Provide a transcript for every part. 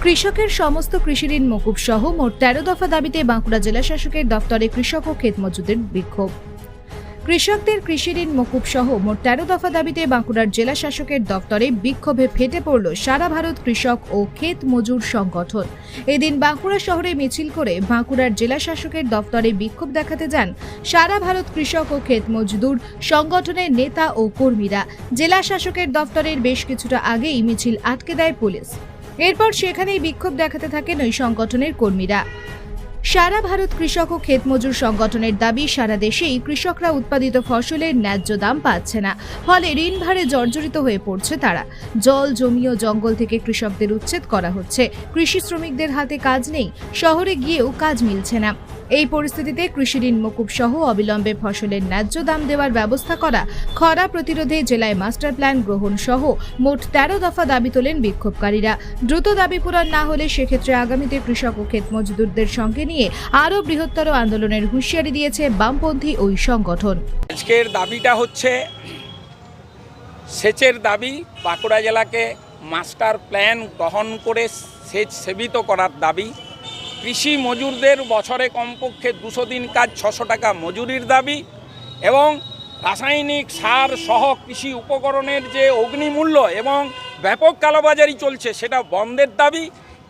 কৃষকের সমস্ত কৃষি ঋণ মকুব সহ মোট ১৩ দফা দাবিতে বাঁকুড়া জেলা শাসকের দফতরে কৃষক ও ক্ষেত মজুদের বিক্ষোভ। কৃষকদের কৃষি ঋণ মকুব সহ মোট ১৩ দফা দাবিতে বাঁকুড়ার জেলা শাসকের দফতরে বিক্ষোভে ফেটে পড়ল সারা ভারত কৃষক ও ক্ষেত মজুর সংগঠন। এদিন বাঁকুড়া শহরে মিছিল করে বাঁকুড়ার জেলা শাসকের দফতরে বিক্ষোভ দেখাতে যান সারা ভারত কৃষক ও ক্ষেত মজদুর সংগঠনের নেতা ও কর্মীরা। জেলা শাসকের দফতরের বেশ কিছুটা আগেই মিছিল আটকে দেয় পুলিশ। এরপর সেখানেই বিক্ষোভ দেখাতে থাকেন ওই সংগঠনের কর্মীরা। সারা ভারত কৃষক ও ক্ষেত মজুর সংগঠনের দাবি, সারা দেশেই কৃষকরা উৎপাদিত ফসলের ন্যায্য দাম পাচ্ছে না, ফলে ঋণ ভারে জর্জরিত হয়ে পড়ছে তারা। জল, জমি ও জঙ্গল থেকে কৃষকদের উচ্ছেদ করা হচ্ছে, কৃষি শ্রমিকদের হাতে কাজ নেই, শহরে গিয়েও কাজ মিলছে না। এই পরিস্থিতিতে কৃষি ঋণ মকুব সহ অবিলম্বে ফসলের ন্যায্য দাম দেওয়ার ব্যবস্থা করা, খরা প্রতিরোধে জেলায় মাস্টার প্ল্যান গ্রহণ সহ মোট ১৩ দফা দাবি তোলেন বিক্ষোভকারীরা। দ্রুত দাবি পূরণ না হলে সেক্ষেত্রে আগামীতে কৃষক ও ক্ষেত মজদুরদের সঙ্গে নিয়ে আরও বৃহত্তর আন্দোলনের হুঁশিয়ারি দিয়েছে বামপন্থী ওই সংগঠন। আজকের দাবিটা হচ্ছে সেচের দাবি। বাঁকুড়া জেলাকে মাস্টার প্ল্যান গ্রহণ করে সেচ সেবিত করার দাবি। কৃষি মজুরদের বছরে কমপক্ষে ২০০ দিন কাজ ৬০০ টাকা মজুরির দাবি এবং রাসায়নিক সার সহ কৃষি উপকরণের যে অগ্নিমূল্য এবং ব্যাপক কালোবাজারি চলছে সেটা বন্ধের দাবি।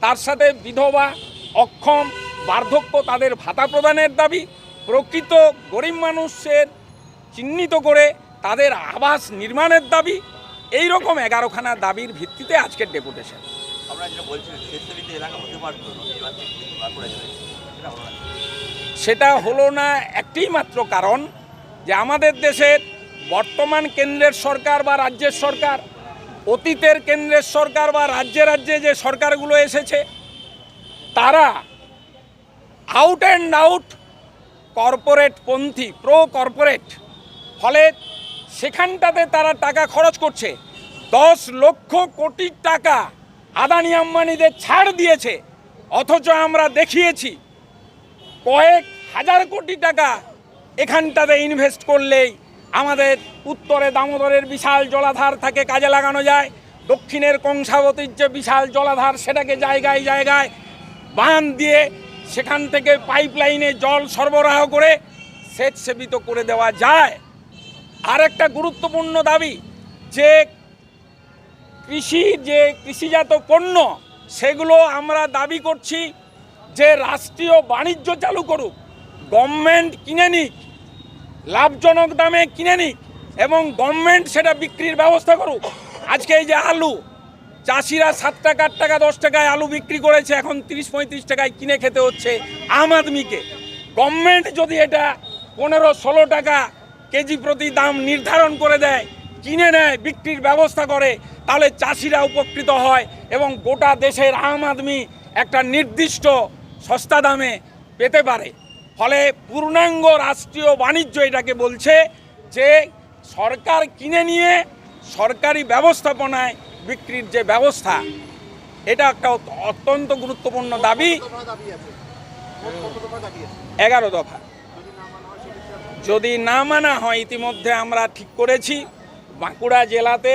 তার সাথে বিধবা, অক্ষম, বার্ধক্য তাদের ভাতা প্রদানের দাবি। প্রকৃত গরিব মানুষের চিহ্নিত করে তাদের আবাস নির্মাণের দাবি। এই রকম ১১খানা দাবির ভিত্তিতে আজকের ডেপুটেশন। সেটা হলো না একটি মাত্র কারণ যে আমাদের দেশের বর্তমান কেন্দ্রের সরকার বা রাজ্যের সরকার, অতীতের কেন্দ্রের সরকার বা রাজ্যে রাজ্যে যে সরকারগুলো এসেছে তারা আউট অ্যান্ড আউট কর্পোরেট পন্থী, প্রো কর্পোরেট। ফলে সেখানটাতে তারা টাকা খরচ করছে। ১০ লক্ষ কোটি টাকা আদানি আম্বানিদের ছাড় দিয়েছে, অথচ আমরা দেখিয়েছি কয়েক হাজার কোটি টাকা এখানটাতে ইনভেস্ট করলেই আমাদের উত্তরে দামোদরের বিশাল জলাধার থাকে কাজে লাগানো যায়, দক্ষিণের কংসাবতীর যে বিশাল জলাধার সেটাকে জায়গায় জায়গায় বাঁধ দিয়ে সেখান থেকে পাইপলাইনে জল সরবরাহ করে সেচ সেবিত করে দেওয়া যায়। আর একটা গুরুত্বপূর্ণ দাবি যে কৃষিজাত পণ্য সেগুলো আমরা দাবি করছি যে রাষ্ট্রীয় বাণিজ্য চালু করুক, গভর্নমেন্ট কিনে নিক, লাভজনক দামে কিনে নিক এবং গভর্নমেন্ট সেটা বিক্রির ব্যবস্থা করুক। আজকে এই যে আলু, চাষিরা ৭ টাকা ৮ টাকা ১০ টাকায় আলু বিক্রি করেছে, এখন ৩০-৩৫ টাকায় কিনে খেতে হচ্ছে আম আদমিকে। গভর্নমেন্ট যদি এটা ১৫-১৬ টাকা কেজি প্রতি দাম নির্ধারণ করে দেয়, কিনে নেয়, বিক্রির ব্যবস্থা করে, তাহলে চাষিরা উপকৃত হয় এবং গোটা দেশের আম আদমি একটা নির্দিষ্ট সস্তা দামে পেতে পারে। ফলে পূর্ণাঙ্গ রাষ্ট্রীয় বাণিজ্য এটাকে বলছে যে সরকার কিনে নিয়ে সরকারি ব্যবস্থাপনায় বিক্রির যে ব্যবস্থা, এটা একটা অত্যন্ত গুরুত্বপূর্ণ দাবি। ১১ দফা যদি না মানা হয়, ইতিমধ্যে আমরা ঠিক করেছি বাঁকুড়া জেলাতে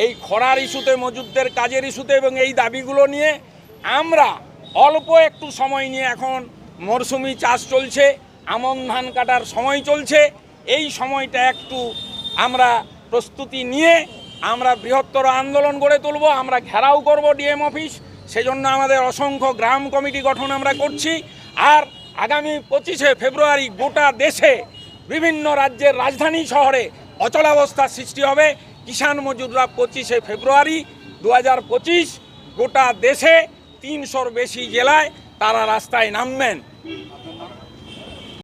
এই খরার ইস্যুতে, মজুরদের কাজের ইস্যুতে এবং এই দাবিগুলো নিয়ে আমরা অল্প একটু সময় নিয়ে, এখন মরশুমি চাষ চলছে, আমন ধান কাটার সময় চলছে, এই সময়টা একটু আমরা প্রস্তুতি নিয়ে আমরা বৃহত্তর আন্দোলন গড়ে তুলব। আমরা ঘেরাও করব ডিএম অফিস, সেজন্য আমাদের অসংখ্য গ্রাম কমিটি গঠন আমরা করছি। আর আগামী ২৫শে ফেব্রুয়ারি গোটা দেশে বিভিন্ন রাজ্যের রাজধানী শহরে অচলাবস্থার সৃষ্টি হবে। কিষাণ মজুররা ২৫শে ফেব্রুয়ারি ২০২৫ গোটা দেশে ৩০০র বেশি জেলায় তারা রাস্তায় নামবেন।